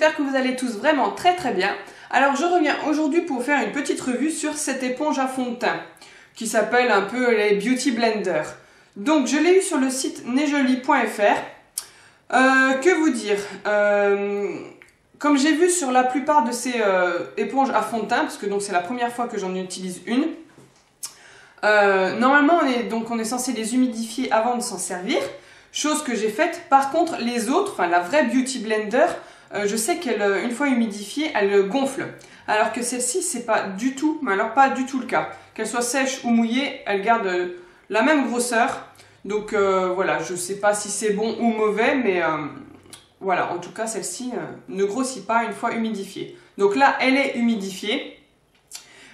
j'espère que vous allez tous vraiment très bien. Alors je reviens aujourd'hui pour faire une petite revue sur cette éponge à fond de teint qui s'appelle un peu les Beauty Blender. Donc je l'ai eu sur le site nejoli.fr. Que vous dire, comme j'ai vu sur la plupart de ces éponges à fond de teint, parce que c'est la première fois que j'en utilise une, normalement on est censé les humidifier avant de s'en servir, chose que j'ai faite. Par contre les autres, enfin la vraie Beauty Blender, je sais qu'elle, une fois humidifiée, elle gonfle. Alors que celle-ci, c'est pas du tout, mais alors pas du tout le cas. Qu'elle soit sèche ou mouillée, elle garde la même grosseur. Donc voilà, je sais pas si c'est bon ou mauvais, mais voilà, en tout cas celle-ci ne grossit pas une fois humidifiée. Donc là, elle est humidifiée.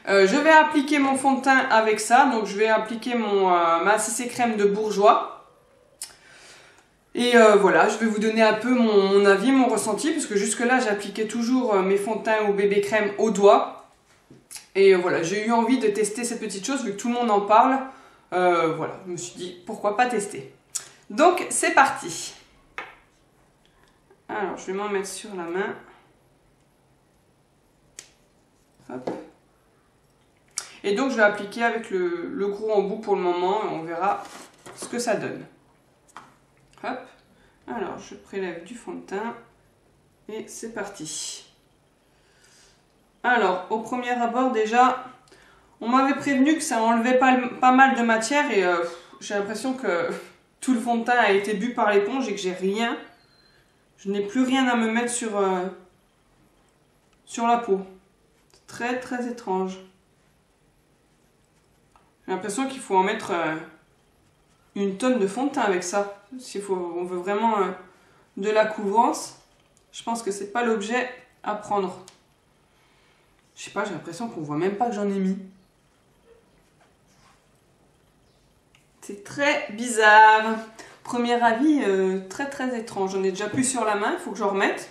Je vais appliquer mon fond de teint avec ça. Donc je vais appliquer ma CC crème de Bourjois. Et voilà, je vais vous donner un peu mon avis, mon ressenti, parce que jusque là j'appliquais toujours mes fonds de teint ou bébé crème au doigt. Et voilà, j'ai eu envie de tester cette petite chose, vu que tout le monde en parle. Voilà, je me suis dit, pourquoi pas tester. Donc c'est parti. Alors je vais m'en mettre sur la main. Hop. Et donc je vais appliquer avec le gros embout pour le moment, et on verra ce que ça donne. Hop, alors je prélève du fond de teint et c'est parti. Alors au premier abord déjà, on m'avait prévenu que ça enlevait pas mal de matière et j'ai l'impression que tout le fond de teint a été bu par l'éponge et que je n'ai plus rien à me mettre sur la peau. C'est très étrange. J'ai l'impression qu'il faut en mettre une tonne de fond de teint avec ça. Si on veut vraiment de la couvrance, je pense que c'est pas l'objet à prendre. Je sais pas, j'ai l'impression qu'on voit même pas que j'en ai mis. C'est très bizarre. Premier avis, très étrange. J'en ai déjà plus sur la main, il faut que j'en remette.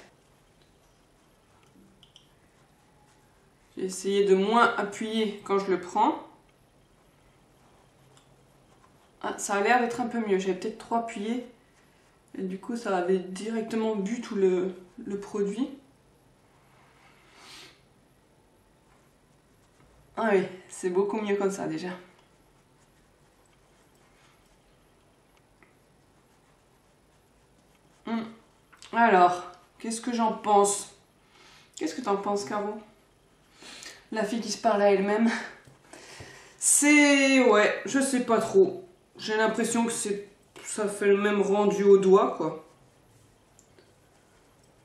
J'ai essayé de moins appuyer quand je le prends. Ah, ça a l'air d'être un peu mieux, j'avais peut-être trop appuyé et du coup ça avait directement bu tout le produit. Ah oui, c'est beaucoup mieux comme ça déjà. Alors, qu'est-ce que j'en pense? Qu'est-ce que t'en penses, Caro? La fille qui se parle à elle-même. Ouais, je sais pas trop. J'ai l'impression que ça fait le même rendu au doigt, quoi.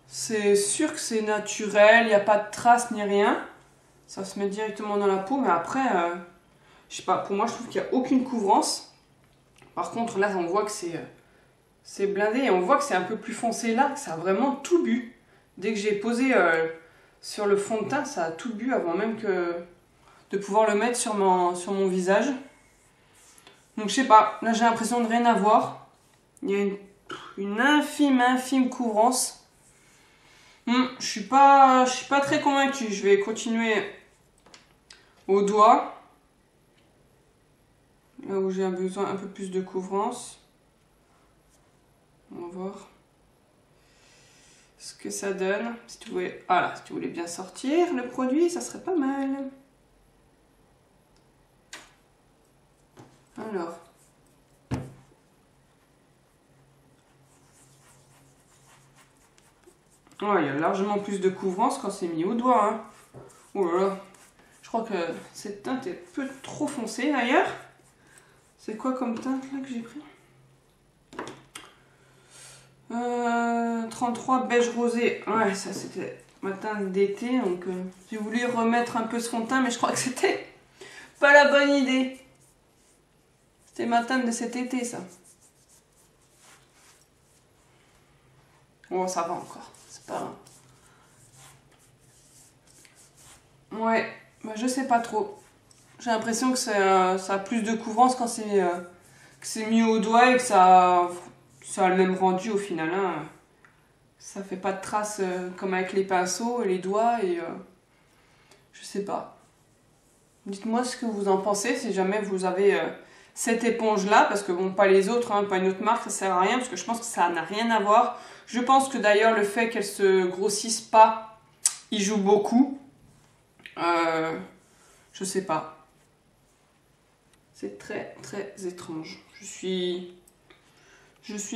C'est sûr que c'est naturel, il n'y a pas de traces ni rien. Ça se met directement dans la peau, mais après, je sais pas, pour moi je trouve qu'il n'y a aucune couvrance. Par contre, là, on voit que c'est blindé et on voit que c'est un peu plus foncé là, que ça a vraiment tout bu. Dès que j'ai posé sur le fond de teint, ça a tout bu avant même de pouvoir le mettre sur mon visage. Donc je sais pas, là j'ai l'impression de rien avoir. Il y a une infime couvrance. Je suis pas très convaincue. Je vais continuer au doigt. Là où j'ai besoin un peu plus de couvrance. On va voir ce que ça donne. Si tu voulais bien sortir le produit, ça serait pas mal. Alors. Ouais, il y a largement plus de couvrance quand c'est mis au doigt. Hein. Oh là là. Je crois que cette teinte est un peu trop foncée ailleurs. C'est quoi comme teinte là que j'ai pris 33 beige rosé. Ouais, ça c'était ma teinte d'été. Donc j'ai voulu remettre un peu ce fond de teint, mais je crois que c'était pas la bonne idée. C'était ma teinte de cet été, ça. Oh, ça va encore. C'est pas... Ouais, bah, je sais pas trop. J'ai l'impression que ça a plus de couvrance quand c'est mis au doigt et que ça a le même rendu au final. Hein. Ça fait pas de traces comme avec les pinceaux et les doigts et... je sais pas. Dites-moi ce que vous en pensez si jamais vous avez cette éponge-là, parce que bon, pas les autres, hein, pas une autre marque, ça sert à rien, parce que je pense que ça n'a rien à voir. Je pense que d'ailleurs, le fait qu'elle se grossisse pas, il joue beaucoup. Je sais pas. C'est très, très étrange. Je suis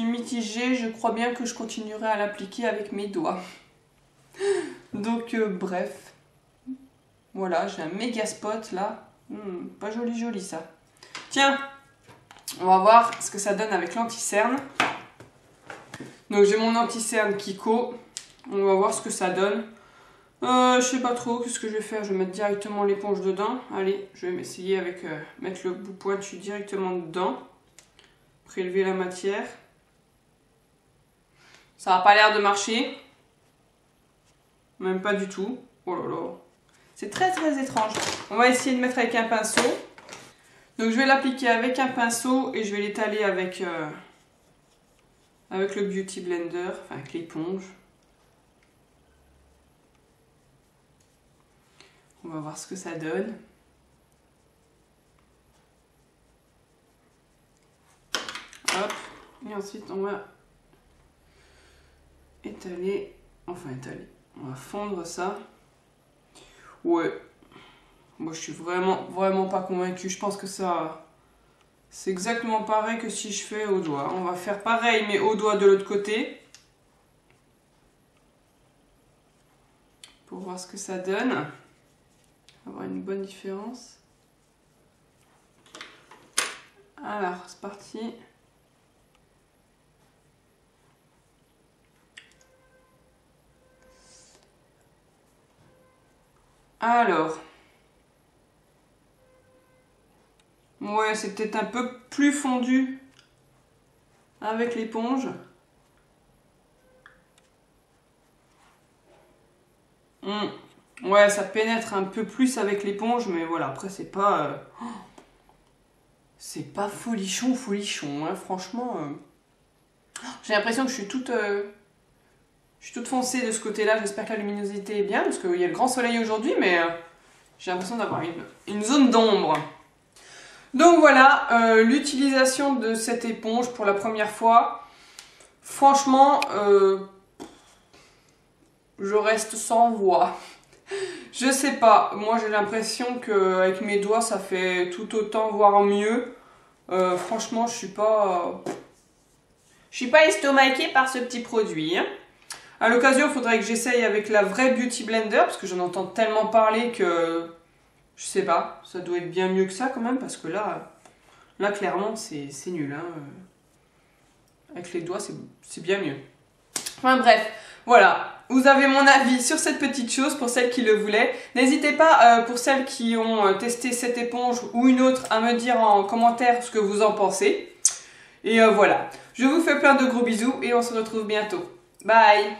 mitigée, je crois bien que je continuerai à l'appliquer avec mes doigts. Donc, bref. Voilà, j'ai un méga spot là. Pas joli joli ça. Tiens, on va voir ce que ça donne avec l'anti-cerne. Donc j'ai mon anti-cerne Kiko. On va voir ce que ça donne. Je sais pas trop, qu'est-ce que je vais faire? Je vais mettre directement l'éponge dedans. Allez, je vais m'essayer avec mettre le bout pointu directement dedans. Prélever la matière. Ça n'a pas l'air de marcher. Même pas du tout. Oh là là. C'est très très étrange. On va essayer de mettre avec un pinceau. Donc je vais l'appliquer avec un pinceau et je vais l'étaler avec le Beauty Blender, enfin avec l'éponge. On va voir ce que ça donne. Hop. Et ensuite on va étaler, enfin étaler. On va fondre ça. Ouais. Moi je suis vraiment pas convaincue. Je pense que ça... C'est exactement pareil que si je fais au doigt. On va faire pareil mais au doigt de l'autre côté. Pour voir ce que ça donne. On va avoir une bonne différence. Alors, c'est parti. Alors. Ouais, c'est peut-être un peu plus fondu avec l'éponge. Ouais, ça pénètre un peu plus avec l'éponge, mais voilà, après c'est pas... c'est pas folichon, hein, franchement. J'ai l'impression que je suis toute foncée de ce côté-là, j'espère que la luminosité est bien, parce qu'il y a le grand soleil aujourd'hui, mais j'ai l'impression d'avoir une zone d'ombre. Donc voilà, l'utilisation de cette éponge pour la première fois. Franchement, je reste sans voix. Je sais pas, moi j'ai l'impression qu'avec mes doigts ça fait tout autant, voire mieux. Franchement, je suis pas estomaquée par ce petit produit. Hein. À l'occasion, il faudrait que j'essaye avec la vraie Beauty Blender, parce que j'en entends tellement parler que... Je sais pas, ça doit être bien mieux que ça quand même, parce que là clairement, c'est nul. Hein. Avec les doigts, c'est bien mieux. Enfin bref, voilà. Vous avez mon avis sur cette petite chose pour celles qui le voulaient. N'hésitez pas, pour celles qui ont testé cette éponge ou une autre, à me dire en commentaire ce que vous en pensez. Et voilà. Je vous fais plein de gros bisous et on se retrouve bientôt. Bye!